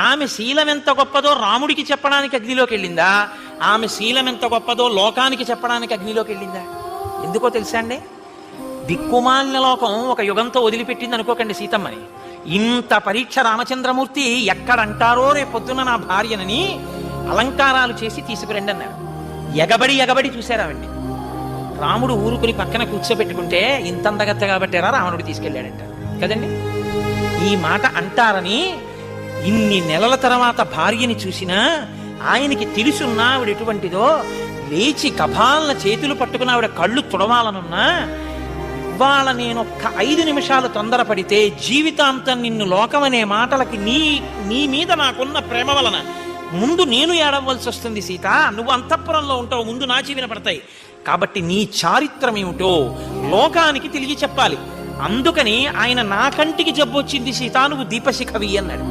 ఆమె శీలం ఎంత గొప్పదో రాముడికి చెప్పడానికి అగ్నిలోకి వెళ్ళిందా, ఆమె శీలం ఎంత గొప్పదో లోకానికి చెప్పడానికి అగ్నిలోకి వెళ్ళిందా? ఎందుకో తెలుసా అండి? దిక్కుమాలిన లోకం ఒక యుగంతో వదిలిపెట్టింది అనుకోకండి సీతమ్మని. ఇంత పరీక్ష రామచంద్రమూర్తి ఎక్కడంటారో రేపొద్దున నా భార్యనని అలంకారాలు చేసి తీసుకురండి అన్నాడు. ఎగబడి చూశారు ఆవిడ్ని. రాముడు ఊరుకుని పక్కన కూర్చోబెట్టుకుంటే ఇంత అందగత్తగా పెట్టారా రావణుడు తీసుకెళ్ళాడంట కదండి. ఈ మాట అంటారని ఇన్ని నెలల తర్వాత భార్యని చూసినా ఆయనకి తెలుసున్నా ఆవిడ ఎటువంటిదో, లేచి కపాలన చేతులు పట్టుకుని ఆవిడ కళ్ళు తుడవాలనున్నా, ఇవాళ నేనొక్క 5 నిమిషాలు తొందరపడితే జీవితాంతం నిన్ను లోకమనే మాటలకి నీ మీద నాకున్న ప్రేమ వలన ముందు నేను ఏడవలసి వస్తుంది సీత, నువ్వు అంతఃపురంలో ఉంటావు, ముందు నా చెవి వినపడతాయి, కాబట్టి నీ చారిత్రం ఏమిటో లోకానికి తెలియ చెప్పాలి. అందుకని ఆయన నా కంటికి జబ్బు వచ్చింది సీత, నువ్వు దీపశిఖవి అన్నాడు.